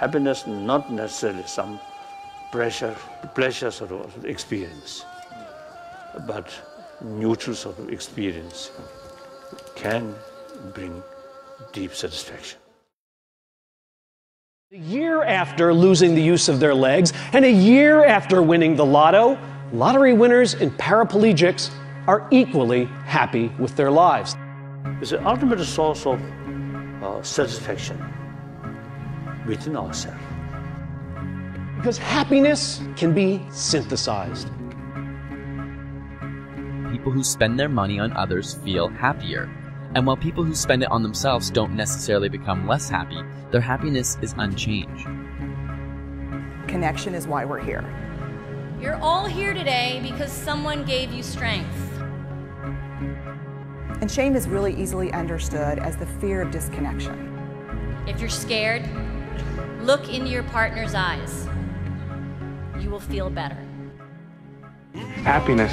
Happiness not necessarily some pleasure sort of experience, but neutral sort of experience can bring deep satisfaction. A year after losing the use of their legs, and a year after winning the lotto, lottery winners and paraplegics are equally happy with their lives. It's the ultimate source of satisfaction within ourselves. Because happiness can be synthesized. People who spend their money on others feel happier. And while people who spend it on themselves don't necessarily become less happy, their happiness is unchanged. Connection is why we're here. You're all here today because someone gave you strength. And shame is really easily understood as the fear of disconnection. If you're scared, look into your partner's eyes. You will feel better. Happiness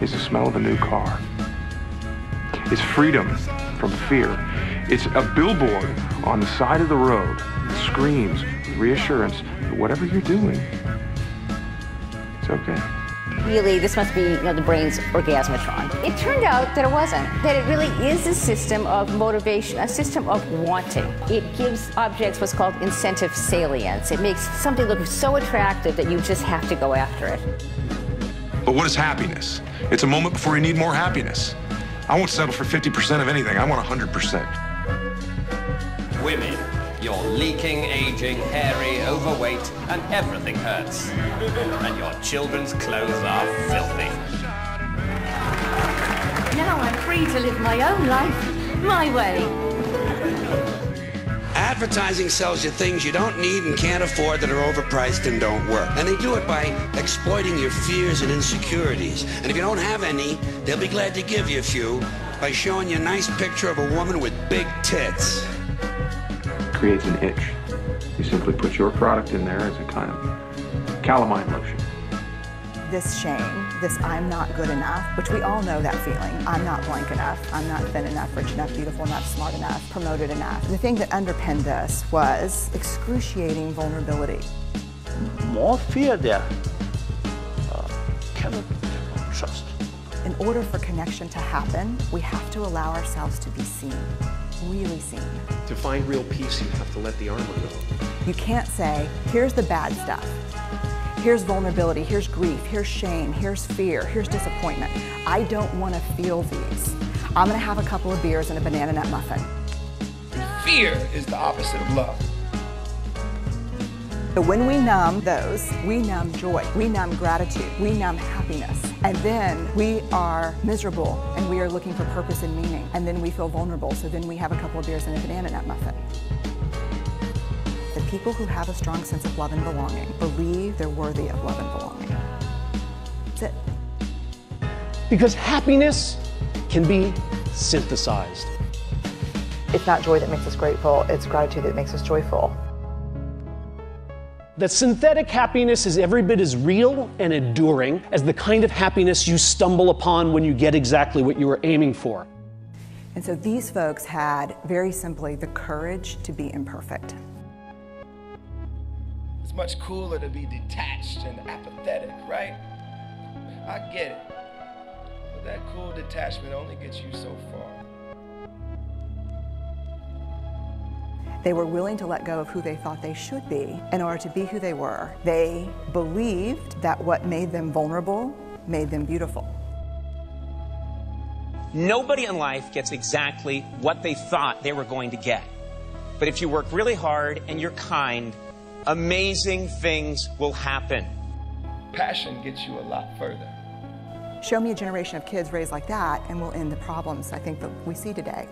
is the smell of a new car. It's freedom from fear. It's a billboard on the side of the road that screams reassurance that whatever you're doing, it's okay. Really, this must be, the brain's orgasmatron. It turned out that it wasn't, that it really is a system of motivation, a system of wanting. It gives objects what's called incentive salience. It makes something look so attractive that you just have to go after it. But what is happiness? It's a moment before you need more happiness. I won't settle for 50% of anything. I want 100%. Women, you're leaking, aging, hairy, overweight, and everything hurts. And your children's clothes are filthy. Now I'm free to live my own life, my way. Advertising sells you things you don't need and can't afford that are overpriced and don't work. And they do it by exploiting your fears and insecurities. And if you don't have any, they'll be glad to give you a few by showing you a nice picture of a woman with big tits. It creates an itch. You simply put your product in there as a kind of calamine lotion. This shame, this I'm not good enough, which we all know that feeling. I'm not blank enough, I'm not thin enough, rich enough, beautiful enough, smart enough, promoted enough. The thing that underpinned this was excruciating vulnerability. More fear there cannot trust. In order for connection to happen, we have to allow ourselves to be seen, really seen. To find real peace, you have to let the armor go. You can't say, here's the bad stuff. Here's vulnerability, here's grief, here's shame, here's fear, here's disappointment. I don't want to feel these. I'm going to have a couple of beers and a banana nut muffin. Fear is the opposite of love. So when we numb those, we numb joy, we numb gratitude, we numb happiness. And then we are miserable and we are looking for purpose and meaning. And then we feel vulnerable, so then we have a couple of beers and a banana nut muffin. The people who have a strong sense of love and belonging believe they're worthy of love and belonging. That's it. Because happiness can be synthesized. It's not joy that makes us grateful, it's gratitude that makes us joyful. That synthetic happiness is every bit as real and enduring as the kind of happiness you stumble upon when you get exactly what you were aiming for. And so these folks had, very simply, the courage to be imperfect. It's much cooler to be detached and apathetic, right? I get it. But that cool detachment only gets you so far. They were willing to let go of who they thought they should be in order to be who they were. They believed that what made them vulnerable made them beautiful. Nobody in life gets exactly what they thought they were going to get. But if you work really hard and you're kind, amazing things will happen. Passion gets you a lot further. Show me a generation of kids raised like that and we'll end the problems I think that we see today.